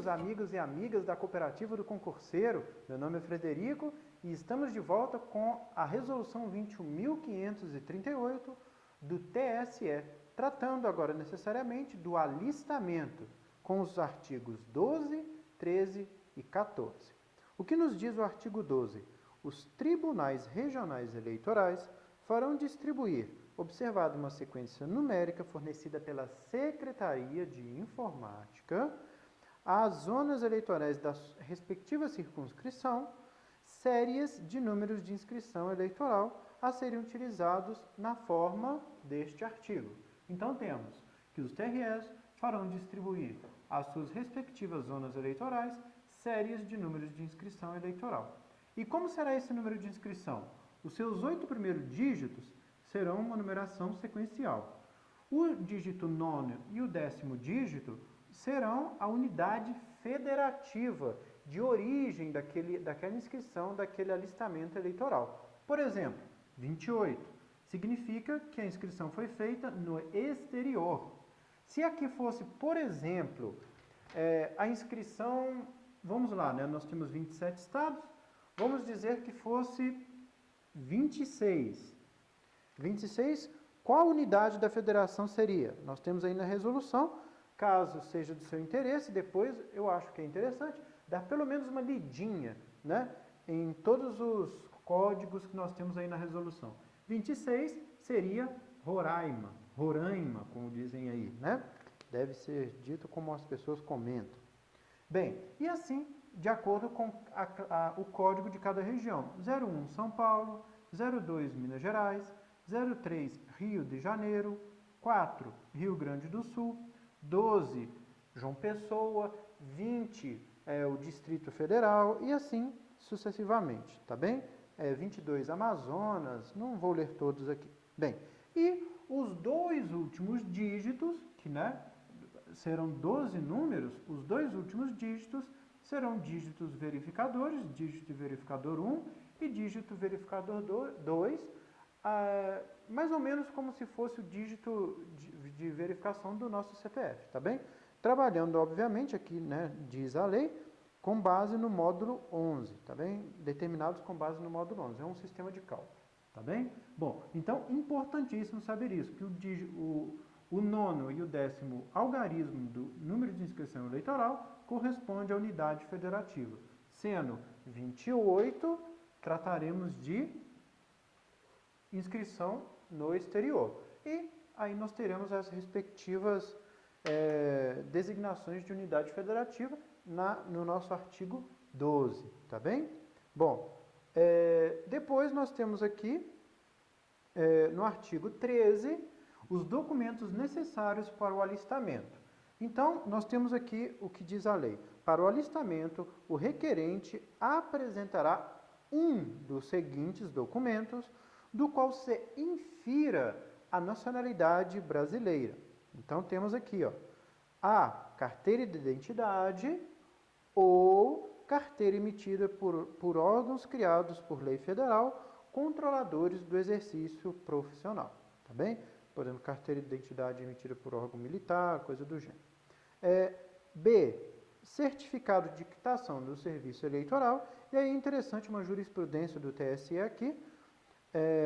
amigos, amigas e amigas da Cooperativa do Concurseiro. Meu nome é Frederico e estamos de volta com a Resolução 21.538 do TSE, tratando agora necessariamente do alistamento, com os artigos 12, 13 e 14. O que nos diz o artigo 12? Os tribunais regionais eleitorais farão distribuir, observada uma sequência numérica fornecida pela Secretaria de Informática, às zonas eleitorais da respectiva circunscrição, séries de números de inscrição eleitoral a serem utilizados na forma deste artigo. Então temos que os TREs farão distribuir às suas respectivas zonas eleitorais séries de números de inscrição eleitoral. E como será esse número de inscrição? Os seus 8 primeiros dígitos serão uma numeração sequencial. O dígito 9º e o 10º dígito serão a unidade federativa de origem daquela inscrição, daquele alistamento eleitoral. Por exemplo, 28 significa que a inscrição foi feita no exterior. Se aqui fosse, por exemplo, a inscrição, vamos lá, né? Nós temos 27 estados, vamos dizer que fosse 26. 26, qual unidade da federação seria? Nós temos aí na resolução, caso seja do seu interesse, depois eu acho que é interessante dar pelo menos uma lidinha, né, em todos os códigos que nós temos aí na resolução. 26 seria Roraima, como dizem aí, né? Deve ser dito como as pessoas comentam. Bem, e assim, de acordo com o código de cada região. 01 São Paulo, 02 Minas Gerais, 03 Rio de Janeiro, 4 Rio Grande do Sul, 12 João Pessoa, 20 o Distrito Federal e assim sucessivamente, tá bem? 22 Amazonas, não vou ler todos aqui. Bem, e os dois últimos dígitos, que serão 12 números, os dois últimos dígitos serão dígitos verificadores, dígito verificador 1 e dígito verificador 2, mais ou menos como se fosse o dígito de verificação do nosso CPF, tá bem? Trabalhando, obviamente, aqui, né, diz a lei, com base no módulo 11, tá bem? Determinados com base no módulo 11, é um sistema de cálculo, tá bem? Bom, então, importantíssimo saber isso, que o 9º e o 10º algarismo do número de inscrição eleitoral corresponde à unidade federativa. Sendo 28, trataremos de inscrição no exterior. E aí nós teremos as respectivas designações de unidade federativa no nosso artigo 12, tá bem? Bom, depois nós temos aqui, no artigo 13, os documentos necessários para o alistamento. Então, nós temos aqui o que diz a lei. Para o alistamento, o requerente apresentará um dos seguintes documentos, do qual se infira a nacionalidade brasileira. Então, temos aqui, a carteira de identidade ou carteira emitida por órgãos criados por lei federal, controladores do exercício profissional. Tá bem? Por exemplo, carteira de identidade emitida por órgão militar, coisa do gênero. B, certificado de quitação do serviço eleitoral. E aí é interessante uma jurisprudência do TSE aqui,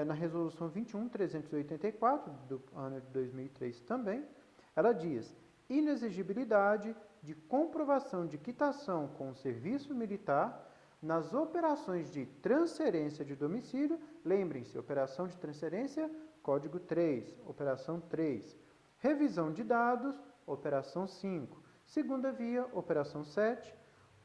na resolução 21.384, do ano de 2003 também, ela diz: inexigibilidade de comprovação de quitação com o serviço militar nas operações de transferência de domicílio. Lembrem-se, operação de transferência, código 3, operação 3. Revisão de dados, operação 5. Segunda via, operação 7,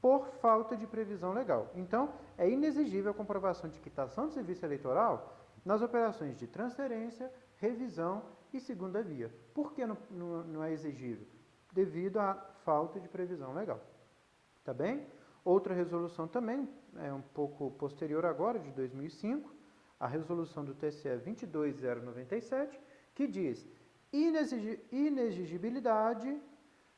por falta de previsão legal. Então, é inexigível a comprovação de quitação de serviço eleitoral nas operações de transferência, revisão e segunda via. Por que não é exigível? Devido à falta de previsão legal. Tá bem? Outra resolução também, um pouco posterior agora, de 2005, a resolução do TSE 22.097, que diz: inexigibilidade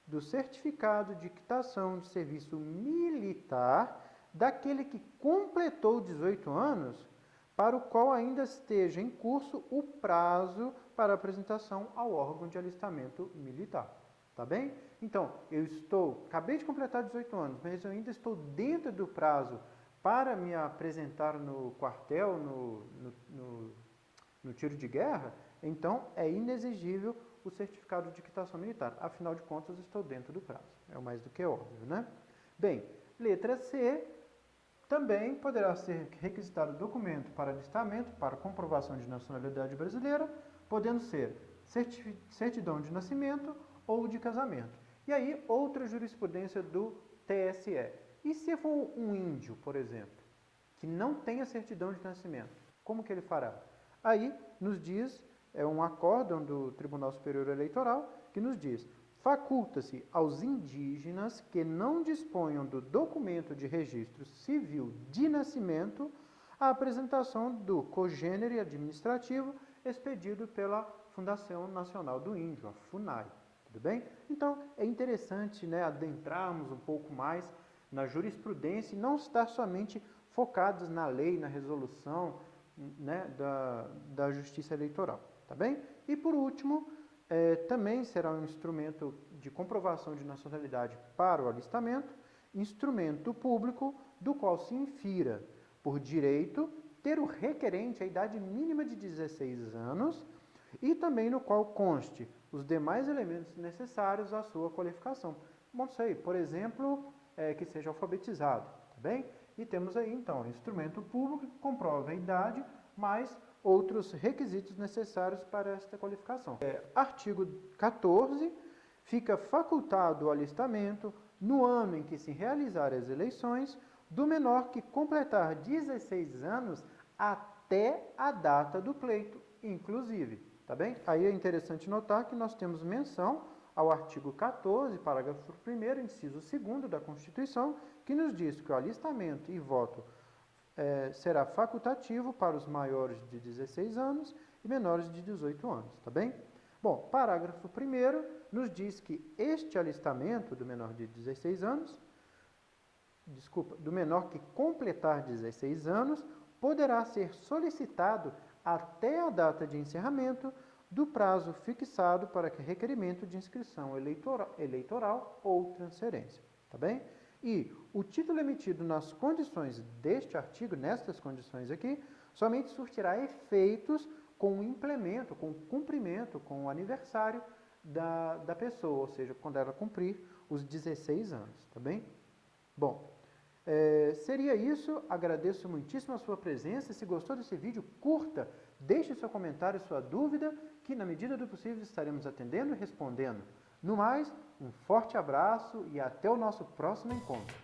do certificado de quitação de serviço militar daquele que completou 18 anos, para o qual ainda esteja em curso o prazo para apresentação ao órgão de alistamento militar. tá bem? Então, acabei de completar 18 anos, mas eu ainda estou dentro do prazo para me apresentar no quartel, no tiro de guerra, então é inexigível o certificado de quitação militar. Afinal de contas, estou dentro do prazo. É o mais do que óbvio, né? Bem, letra C, também poderá ser requisitado documento para alistamento, para comprovação de nacionalidade brasileira, podendo ser certidão de nascimento ou de casamento. E aí, outra jurisprudência do TSE. E se for um índio, por exemplo, que não tenha certidão de nascimento, como que ele fará? Aí, nos diz, é um acórdão do Tribunal Superior Eleitoral, que nos diz: faculta-se aos indígenas que não disponham do documento de registro civil de nascimento a apresentação do cogênere administrativo expedido pela Fundação Nacional do Índio, a FUNAI. Tudo bem? Então, é interessante, né, adentrarmos um pouco mais na jurisprudência e não estar somente focados na lei, na resolução, né, da Justiça Eleitoral. Tá bem? E, por último, também será um instrumento de comprovação de nacionalidade para o alistamento, instrumento público do qual se infira, por direito, ter o requerente a idade mínima de 16 anos e também no qual conste os demais elementos necessários à sua qualificação. Bom, sei, por exemplo, que seja alfabetizado, tá bem? E temos aí, então, instrumento público que comprova a idade, mais outros requisitos necessários para esta qualificação. Artigo 14, fica facultado o alistamento no ano em que se realizar as eleições do menor que completar 16 anos até a data do pleito, inclusive. Tá bem? Aí é interessante notar que nós temos menção ao artigo 14, parágrafo 1º, inciso 2º da Constituição, que nos diz que o alistamento e voto será facultativo para os maiores de 16 anos e menores de 18 anos, tá bem? Bom, parágrafo 1º nos diz que este alistamento do menor de 16 anos, do menor que completar 16 anos, poderá ser solicitado até a data de encerramento do prazo fixado para requerimento de inscrição eleitoral ou transferência, tá bem? E o título emitido nas condições deste artigo, nestas condições aqui, somente surtirá efeitos com o implemento, com o cumprimento, com o aniversário da pessoa, ou seja, quando ela cumprir os 16 anos, tá bem? Bom, seria isso, agradeço muitíssimo a sua presença. Se gostou desse vídeo, curta, deixe seu comentário, sua dúvida, que na medida do possível estaremos atendendo e respondendo. No mais, um forte abraço e até o nosso próximo encontro.